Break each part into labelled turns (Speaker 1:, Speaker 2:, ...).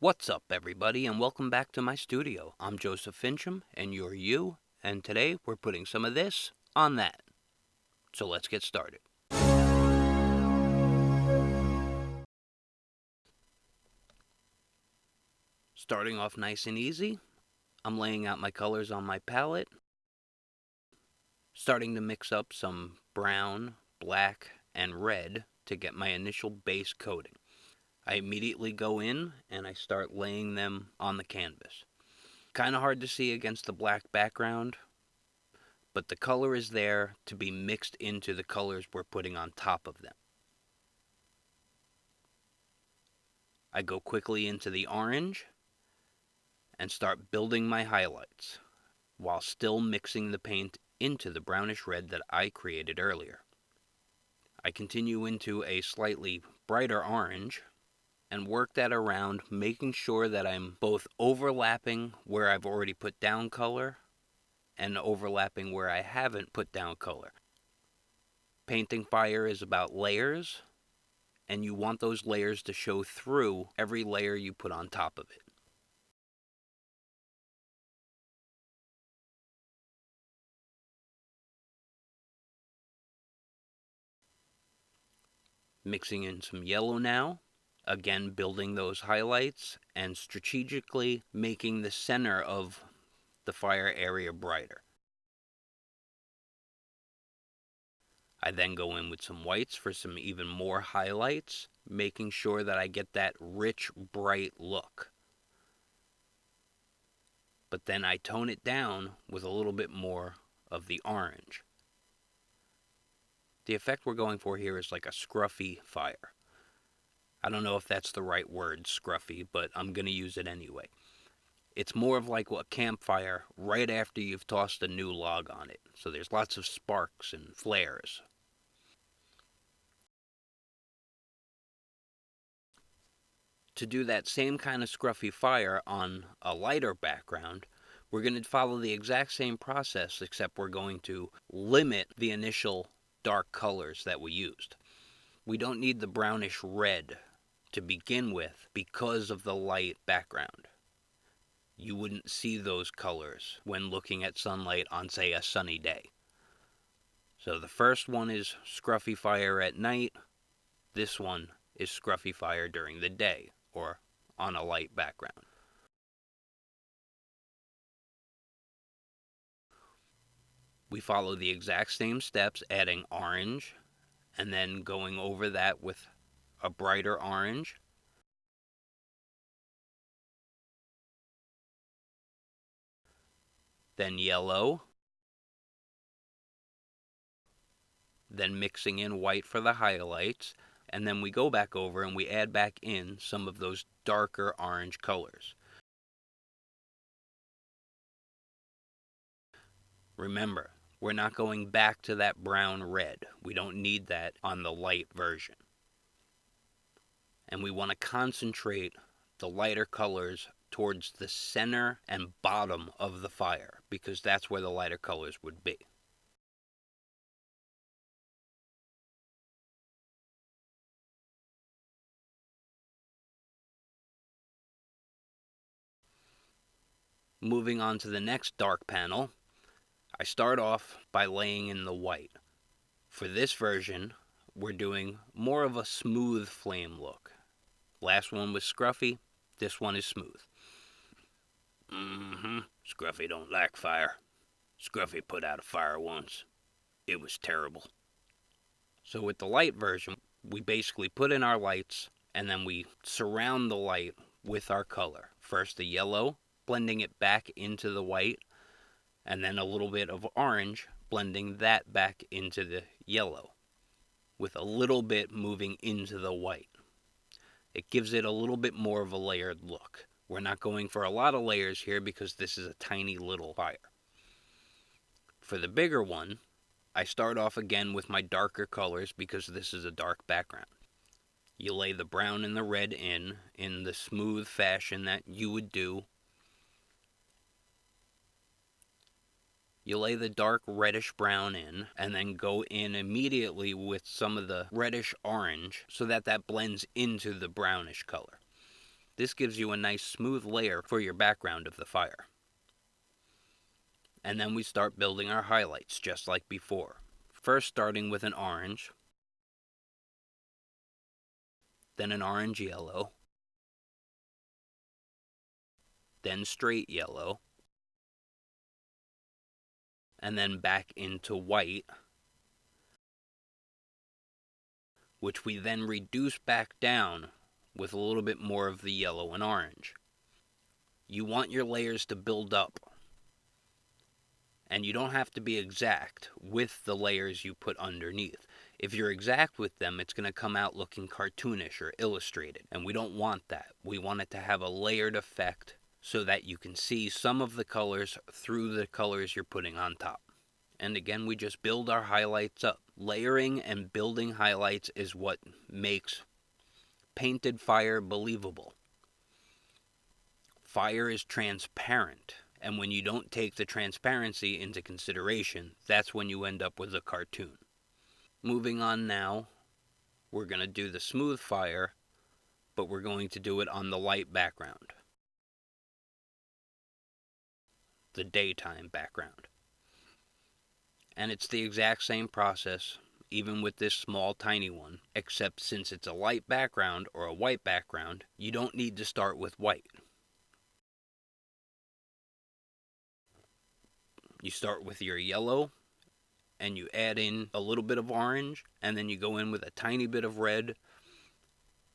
Speaker 1: What's up, everybody, and welcome back to my studio. I'm Joseph Finchum, and you're you, and today we're putting some of this on that. So let's get started. Starting off nice and easy, I'm laying out my colors on my palette, starting to mix up some brown, black, and red to get my initial base coating. I immediately go in and I start laying them on the canvas. Kind of hard to see against the black background, but the color is there to be mixed into the colors we're putting on top of them. I go quickly into the orange and start building my highlights while still mixing the paint into the brownish red that I created earlier. I continue into a slightly brighter orange and work that around, making sure that I'm both overlapping where I've already put down color and overlapping where I haven't put down color. Painting fire is about layers, and you want those layers to show through every layer you put on top of it. Mixing in some yellow now, again building those highlights and strategically making the center of the fire area brighter. I then go in with some whites for some even more highlights, making sure that I get that rich, bright look. But then I tone it down with a little bit more of the orange. The effect we're going for here is like a scruffy fire. I don't know if that's the right word, scruffy, but I'm going to use it anyway. It's more of like a campfire right after you've tossed a new log on it. So there's lots of sparks and flares. To do that same kind of scruffy fire on a lighter background, we're going to follow the exact same process, except we're going to limit the initial dark colors that we used. We don't need the brownish red to begin with because of the light background. You wouldn't see those colors when looking at sunlight on, say, a sunny day. So the first one is scruffy fire at night. This one is scruffy fire during the day or on a light background. We follow the exact same steps, adding orange and then going over that with a brighter orange. Then yellow. Then mixing in white for the highlights. And then we go back over and we add back in some of those darker orange colors. Remember, we're not going back to that brown red. We don't need that on the light version. And we want to concentrate the lighter colors towards the center and bottom of the fire, because that's where the lighter colors would be. Moving on to the next dark panel, I start off by laying in the white. For this version, we're doing more of a smooth flame look. Last one was scruffy, this one is smooth. Scruffy don't like fire. Scruffy put out a fire once. It was terrible. So with the light version, we basically put in our lights and then we surround the light with our color. First the yellow, blending it back into the white, and then a little bit of orange, blending that back into the yellow, with a little bit moving into the white. It gives it a little bit more of a layered look. We're not going for a lot of layers here because this is a tiny little fire. For the bigger one, I start off again with my darker colors because this is a dark background. You lay the brown and the red in the smooth fashion that you would do. You lay the dark reddish brown in and then go in immediately with some of the reddish orange so that that blends into the brownish color. This gives you a nice smooth layer for your background of the fire. And then we start building our highlights just like before. First starting with an orange, then an orange yellow, then straight yellow, and then back into white, which we then reduce back down with a little bit more of the yellow and orange. You want your layers to build up, and you don't have to be exact with the layers you put underneath. If you're exact with them, it's going to come out looking cartoonish or illustrated, and we don't want that. We want it to have a layered effect so that you can see some of the colors through the colors you're putting on top. And again, we just build our highlights up. Layering and building highlights is what makes painted fire believable. Fire is transparent, and when you don't take the transparency into consideration, that's when you end up with a cartoon. Moving on now, we're going to do the smooth fire, but we're going to do it on the light background. The daytime background. And it's the exact same process, even with this small tiny one, except since it's a light background or a white background, you don't need to start with white. You start with your yellow, and you add in a little bit of orange, and then you go in with a tiny bit of red,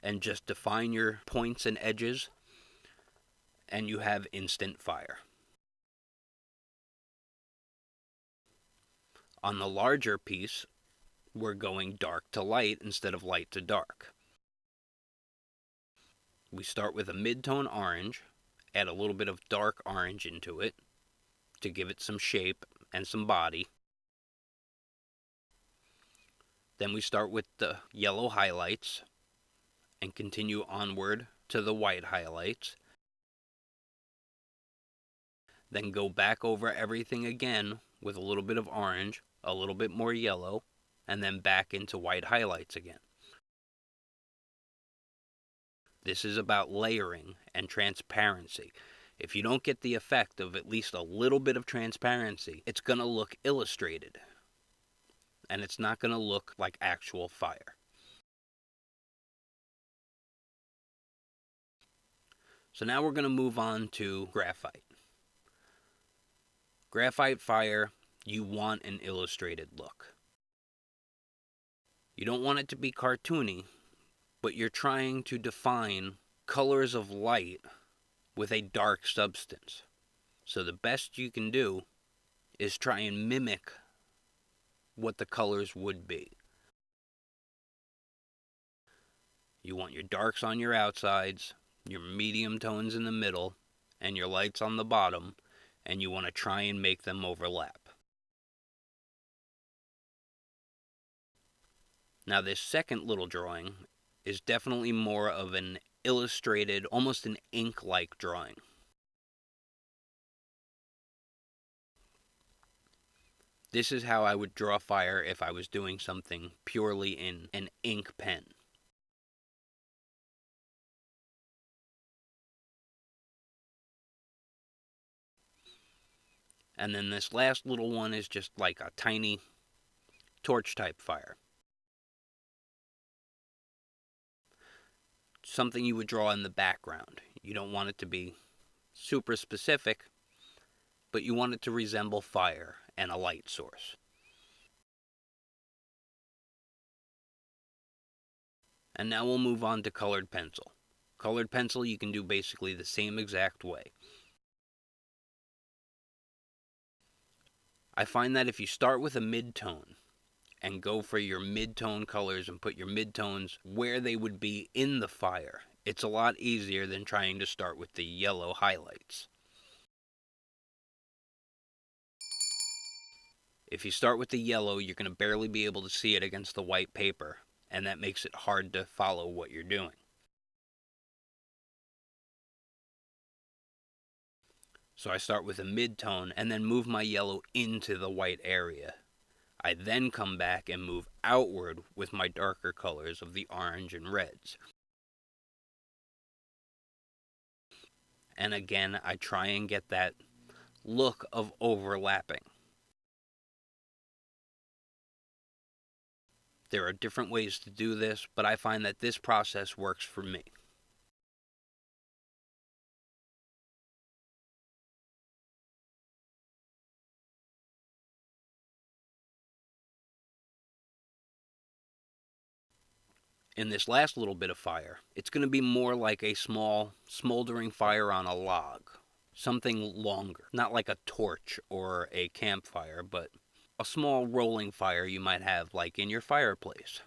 Speaker 1: and just define your points and edges, and you have instant fire. On the larger piece, we're going dark to light instead of light to dark. We start with a mid-tone orange, add a little bit of dark orange into it to give it some shape and some body. Then we start with the yellow highlights and continue onward to the white highlights. Then go back over everything again with a little bit of orange, a little bit more yellow, and then back into white highlights again. This is about layering and transparency. If you don't get the effect of at least a little bit of transparency, it's going to look illustrated. And it's not going to look like actual fire. So now we're going to move on to graphite. Graphite fire, you want an illustrated look. You don't want it to be cartoony, but you're trying to define colors of light with a dark substance. So the best you can do is try and mimic what the colors would be. You want your darks on your outsides, your medium tones in the middle, and your lights on the bottom, and you want to try and make them overlap. Now this second little drawing is definitely more of an illustrated, almost an ink-like drawing. This is how I would draw fire if I was doing something purely in an ink pen. And then this last little one is just like a tiny torch type fire. Something you would draw in the background. You don't want it to be super specific, but you want it to resemble fire and a light source. And now we'll move on to colored pencil. Colored pencil you can do basically the same exact way. I find that if you start with a mid-tone and go for your mid-tone colors and put your mid-tones where they would be in the fire, it's a lot easier than trying to start with the yellow highlights. If you start with the yellow, you're going to barely be able to see it against the white paper, and that makes it hard to follow what you're doing. So I start with a mid-tone and then move my yellow into the white area. I then come back and move outward with my darker colors of the orange and reds. And again, I try and get that look of overlapping. There are different ways to do this, but I find that this process works for me. In this last little bit of fire, it's going to be more like a small smoldering fire on a log. Something longer, not like a torch or a campfire, but a small rolling fire you might have like in your fireplace.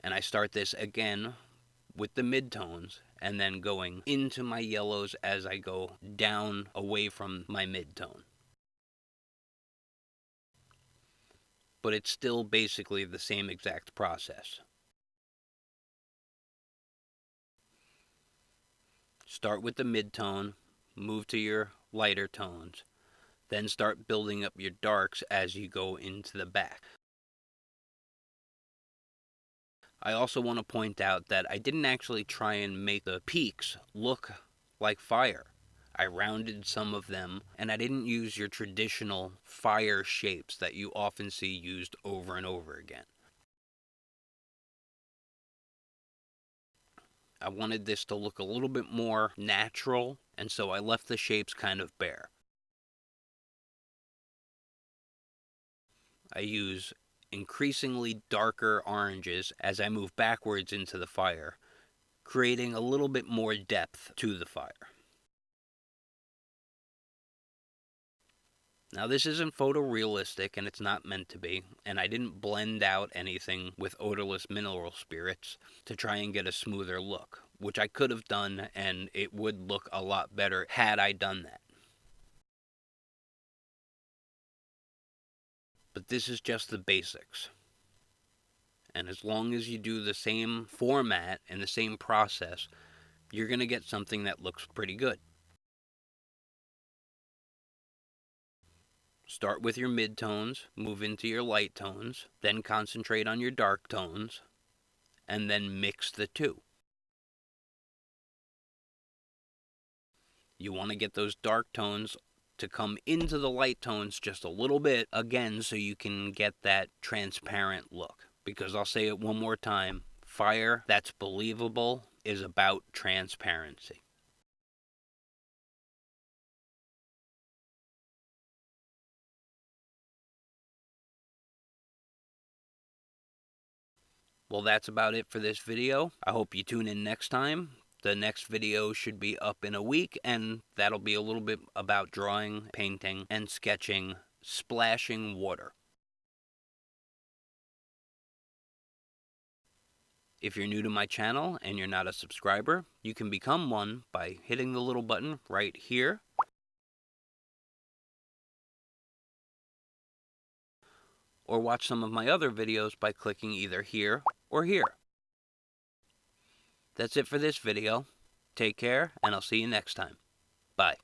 Speaker 1: And I start this again with the midtones and then going into my yellows as I go down away from my midtone. But it's still basically the same exact process. Start with the midtone, move to your lighter tones, then start building up your darks as you go into the back. I also want to point out that I didn't actually try and make the peaks look like fire. I rounded some of them, and I didn't use your traditional fire shapes that you often see used over and over again. I wanted this to look a little bit more natural, and so I left the shapes kind of bare. I use increasingly darker oranges as I move backwards into the fire, creating a little bit more depth to the fire. Now this isn't photorealistic and it's not meant to be, and I didn't blend out anything with odorless mineral spirits to try and get a smoother look, which I could have done and it would look a lot better had I done that. But this is just the basics. And as long as you do the same format and the same process, you're going to get something that looks pretty good. Start with your midtones, move into your light tones, then concentrate on your dark tones, and then mix the two. You want to get those dark tones to come into the light tones just a little bit, again, so you can get that transparent look. Because I'll say it one more time, fire that's believable is about transparency. Well, that's about it for this video. I hope you tune in next time. The next video should be up in a week, and that'll be a little bit about drawing, painting, and sketching, splashing water. If you're new to my channel and you're not a subscriber, you can become one by hitting the little button right here. Or watch some of my other videos by clicking either here or here. That's it for this video. Take care, and I'll see you next time. Bye.